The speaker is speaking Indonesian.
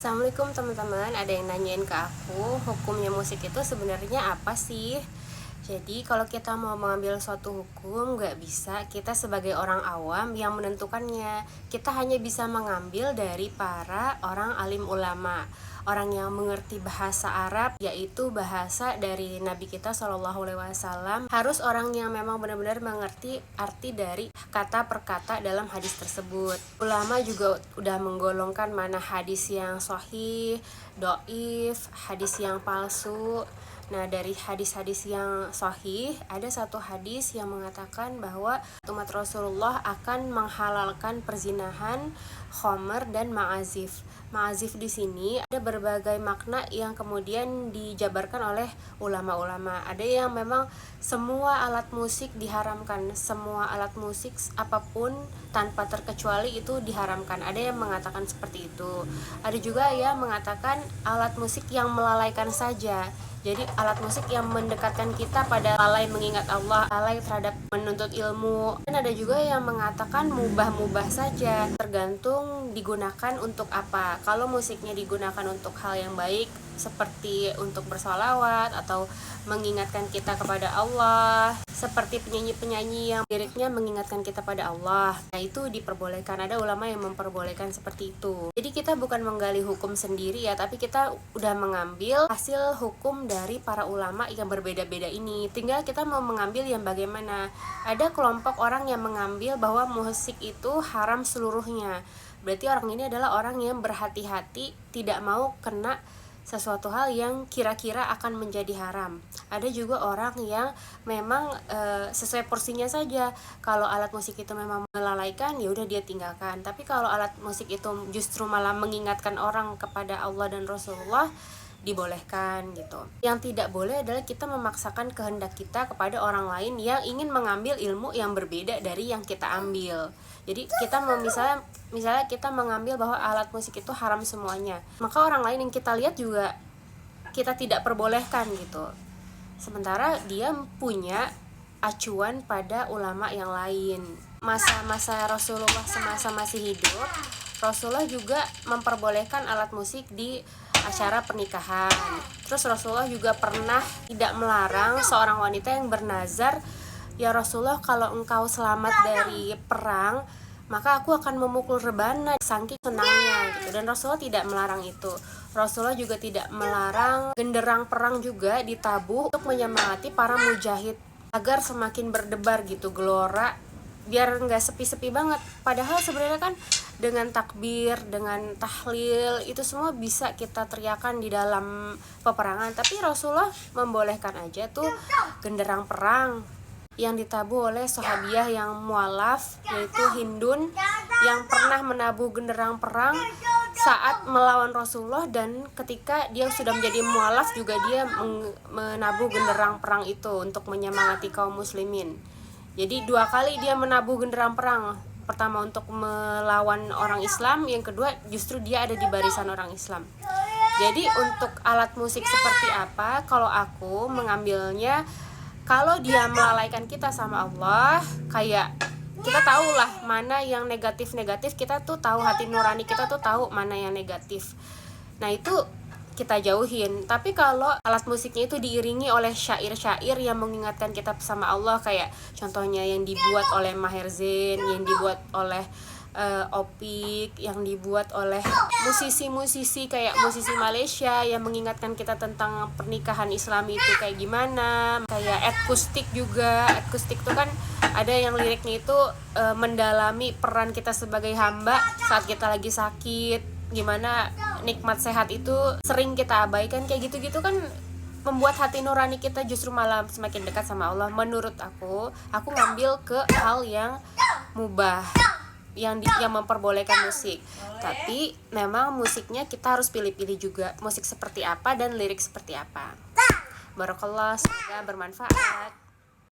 Assalamualaikum teman-teman, ada yang nanyain ke aku, hukumnya musik itu sebenarnya apa sih? Jadi kalau kita mau mengambil suatu hukum, nggak bisa kita sebagai orang awam yang menentukannya. Kita hanya bisa mengambil dari para orang alim ulama, orang yang mengerti bahasa Arab, yaitu bahasa dari Nabi kita SAW. Harus orang yang memang benar-benar mengerti arti dari kata per kata dalam hadis tersebut. Ulama juga udah menggolongkan mana hadis yang sahih, doif, hadis yang palsu. Nah, dari hadis-hadis yang sahih, ada satu hadis yang mengatakan bahwa umat Rasulullah akan menghalalkan perzinahan, khomer, dan ma'azif. Ma'azif di sini ada berbagai makna yang kemudian dijabarkan oleh ulama-ulama. Ada yang memang semua alat musik diharamkan, semua alat musik apapun tanpa terkecuali itu diharamkan. Ada yang mengatakan seperti itu. Ada juga yang mengatakan alat musik yang melalaikan saja. Jadi alat musik yang mendekatkan kita pada lalai mengingat Allah, lalai terhadap menuntut ilmu. Dan ada juga yang mengatakan mubah-mubah saja, tergantung digunakan untuk apa. Kalau musiknya digunakan untuk hal yang baik, seperti untuk bersolawat atau mengingatkan kita kepada Allah, seperti penyanyi-penyanyi yang liriknya mengingatkan kita pada Allah, nah itu diperbolehkan. Ada ulama yang memperbolehkan seperti itu. Jadi kita bukan menggali hukum sendiri ya, tapi kita udah mengambil hasil hukum dari para ulama yang berbeda-beda ini. Tinggal kita mau mengambil yang bagaimana. Ada kelompok orang yang mengambil bahwa musik itu haram seluruhnya. Berarti orang ini adalah orang yang berhati-hati, tidak mau kena sesuatu hal yang kira-kira akan menjadi haram. Ada juga orang yang memang sesuai porsinya saja. Kalau alat musik itu memang melalaikan, ya udah dia tinggalkan. Tapi kalau alat musik itu justru malah mengingatkan orang kepada Allah dan Rasulullah, dibolehkan gitu. Yang tidak boleh adalah kita memaksakan kehendak kita kepada orang lain yang ingin mengambil ilmu yang berbeda dari yang kita ambil. Jadi kita misalnya kita mengambil bahwa alat musik itu haram semuanya, maka orang lain yang kita lihat juga kita tidak perbolehkan gitu. Sementara dia punya acuan pada ulama yang lain. Masa-masa Rasulullah semasa masih hidup, Rasulullah juga memperbolehkan alat musik di acara pernikahan. Terus Rasulullah juga pernah tidak melarang seorang wanita yang bernazar, ya Rasulullah, kalau engkau selamat dari perang, maka aku akan memukul rebana, saking senangnya gitu. Dan Rasulullah tidak melarang itu. Rasulullah juga tidak melarang genderang perang juga ditabuh untuk menyemangati para mujahid agar semakin berdebar gitu gelora, biar nggak sepi-sepi banget. Padahal sebenarnya kan dengan takbir, dengan tahlil, itu semua bisa kita teriakan di dalam peperangan. Tapi Rasulullah membolehkan aja tuh genderang perang yang ditabuh oleh sahabiah yang mualaf, yaitu Hindun, yang pernah menabuh genderang perang saat melawan Rasulullah. Dan ketika dia sudah menjadi mualaf juga dia menabuh genderang perang itu untuk menyemangati kaum muslimin. Jadi 2 kali dia menabuh genderang perang. Pertama untuk melawan orang Islam, yang kedua justru dia ada di barisan orang Islam. Jadi untuk alat musik seperti apa, kalau aku mengambilnya, kalau dia melalaikan kita sama Allah, kayak kita tahulah mana yang negatif-negatif, kita tuh tahu, hati nurani kita tuh tahu mana yang negatif. Nah itu kita jauhin. Tapi kalau alat musiknya itu diiringi oleh syair-syair yang mengingatkan kita sama Allah, kayak contohnya yang dibuat oleh Maher Zain, yang dibuat oleh Opik, yang dibuat oleh musisi-musisi kayak musisi Malaysia yang mengingatkan kita tentang pernikahan Islami itu kayak gimana. Kayak akustik juga. Akustik itu kan ada yang liriknya itu mendalami peran kita sebagai hamba saat kita lagi sakit, gimana nikmat sehat itu sering kita abaikan. Kayak gitu-gitu kan membuat hati nurani kita justru malah semakin dekat sama Allah. Menurut aku ngambil ke hal yang mubah, yang memperbolehkan musik. Tapi memang musiknya kita harus pilih-pilih juga musik seperti apa dan lirik seperti apa. Barakallah, semoga bermanfaat.